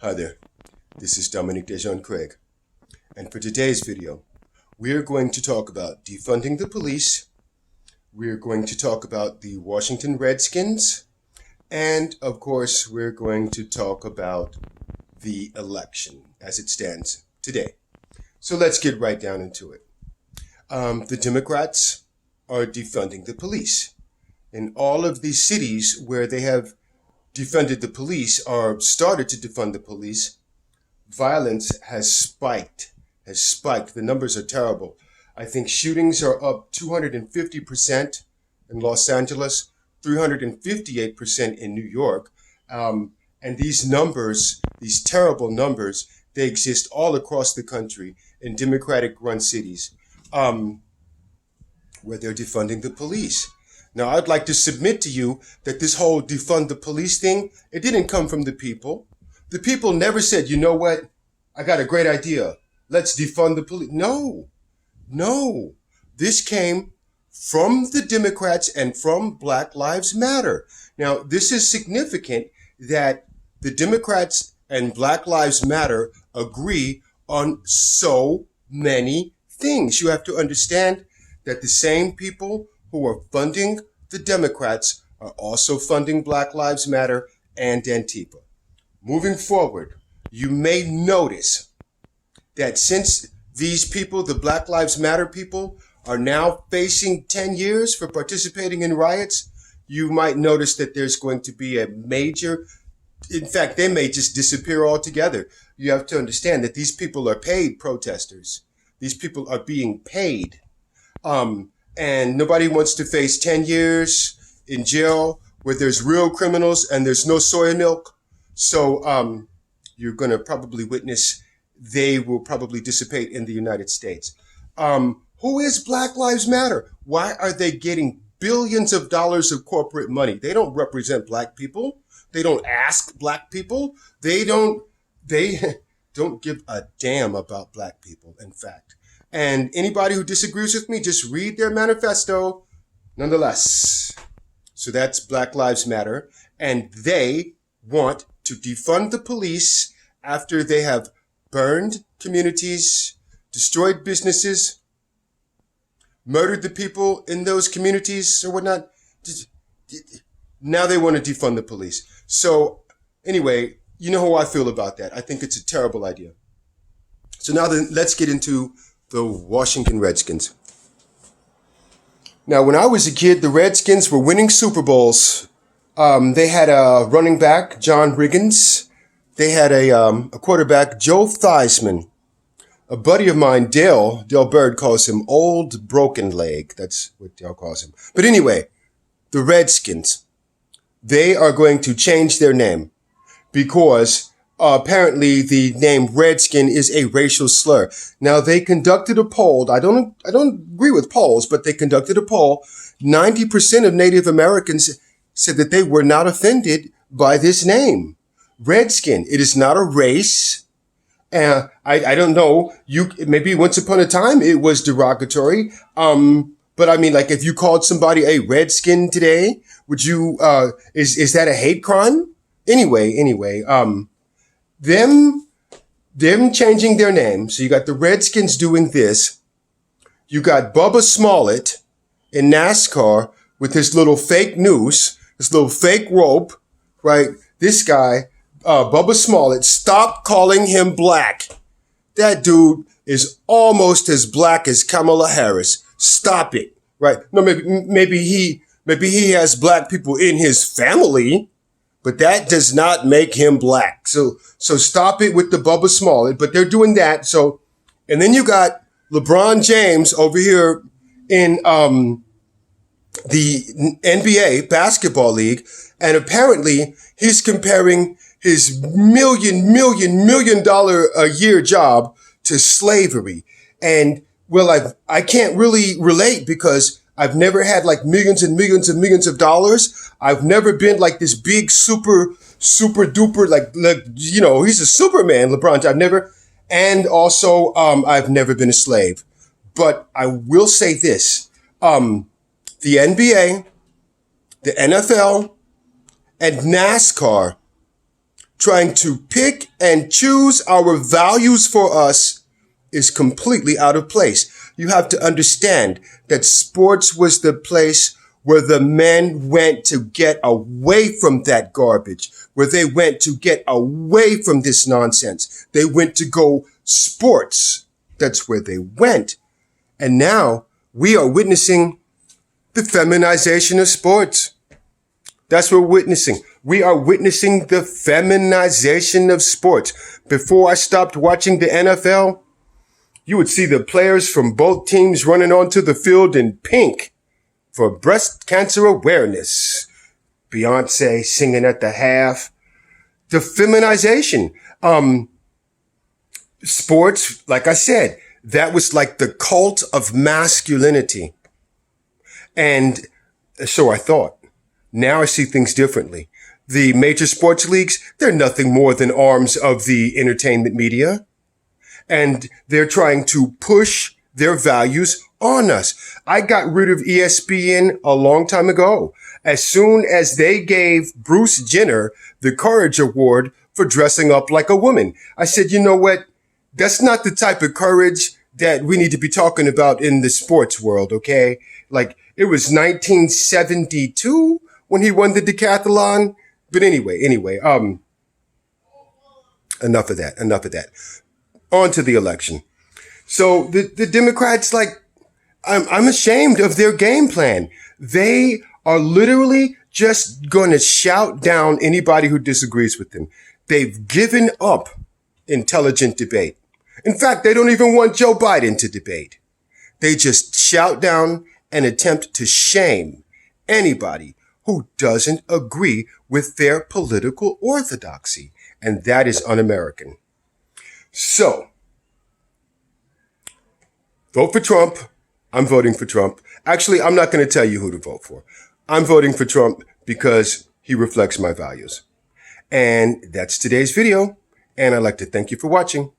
Hi there, this is Dominic Dejon Craig, and for today's video, we're going to talk about defunding the police, we're going to talk about the Washington Redskins, and of course, we're going to talk about the election as it stands today. So let's get right down into it. The Democrats are defunding the police. In all of these cities where they have defunded the police or started to defund the police, violence has spiked. The numbers are terrible. I think shootings are up 250% in Los Angeles, 358% in New York. And these numbers, these terrible numbers, they exist all across the country in Democratic-run cities where they're defunding the police. Now, I'd like to submit to you that this whole defund the police thing, it didn't come from the people. The people never said, you know what? I got a great idea. Let's defund the police. No. This came from the Democrats and from Black Lives Matter. Now, this is significant that the Democrats and Black Lives Matter agree on so many things. You have to understand that the same people who are funding the Democrats are also funding Black Lives Matter and Antifa. Moving forward, you may notice that since these people, the Black Lives Matter people, are now facing 10 years for participating in riots, you might notice that there's going to be a major, in fact, they may just disappear altogether. You have to understand that these people are paid protesters. These people are being paid. And nobody wants to face 10 years in jail where there's real criminals and there's no soy milk. So you're going to probably witness they will probably dissipate in the United States. Who is Black Lives Matter? Why are they getting billions of dollars of corporate money? They don't represent black people. They don't ask black people. They don't give a damn about black people, in fact. And anybody who disagrees with me, just read their manifesto nonetheless. So that's Black Lives Matter. And they want to defund the police after they have burned communities, destroyed businesses, murdered the people in those communities or whatnot. Now they want to defund the police. So anyway, you know how I feel about that. I think it's a terrible idea. So now then, let's get into the Washington Redskins. Now, when I was a kid, the Redskins were winning Super Bowls. They had a running back, John Riggins. They had a quarterback, Joe Theismann. A buddy of mine, Dale Bird, calls him Old Broken Leg. That's what Dale calls him. But anyway, the Redskins, they are going to change their name because apparently the name Redskin is a racial slur. Now, they conducted a poll. I don't agree with polls, but they conducted a poll. 90% of Native Americans said that they were not offended by this name. Redskin. It is not a race. I don't know. Maybe once upon a time it was derogatory. But I mean, like, if you called somebody a Redskin today, would you, is that a hate crime? Anyway, them changing their name. So you got the Redskins doing this. You got Bubba Smollett in NASCAR with his little fake noose, this little fake rope, right? This guy, Bubba Smollett, stop calling him black. That dude is almost as black as Kamala Harris. Stop it, right? No, maybe he has black people in his family, but that does not make him black. So stop it with the Bubba Smollett. But they're doing that. So, and then you got LeBron James over here in the NBA basketball league, and apparently he's comparing his million dollar a year job to slavery. And well, I can't really relate because I've never had like millions and millions of dollars. I've never been like this big super duper, like, you know, he's a Superman, LeBron. I've never, and also, I've never been a slave. But I will say this, the NBA, the NFL, and NASCAR trying to pick and choose our values for us is completely out of place. You have to understand that sports was the place where the men went to get away from that garbage, where they went to get away from this nonsense. They went to go sports. That's where they went. And now we are witnessing the feminization of sports. That's what we're witnessing. We are witnessing the feminization of sports. Before I stopped watching the NFL, you would see the players from both teams running onto the field in pink for breast cancer awareness. Beyonce singing at the half. The feminization. Sports, like I said, that was like the cult of masculinity. And so I thought. Now I see things differently. The major sports leagues, they're nothing more than arms of the entertainment media. And they're trying to push their values on us. I got rid of ESPN a long time ago. As soon as they gave Bruce Jenner the Courage Award for dressing up like a woman, I said, you know what? That's not the type of courage that we need to be talking about in the sports world, okay? Like, it was 1972 when he won the decathlon. But anyway, enough of that. On to the election. So the Democrats, like, I'm ashamed of their game plan. They are literally just going to shout down anybody who disagrees with them. They've given up intelligent debate. In fact, they don't even want Joe Biden to debate. They just shout down and attempt to shame anybody who doesn't agree with their political orthodoxy. And that is un-American. So, vote for Trump. I'm voting for Trump. Actually, I'm not going to tell you who to vote for. I'm voting for Trump because he reflects my values. And that's today's video. And I'd like to thank you for watching.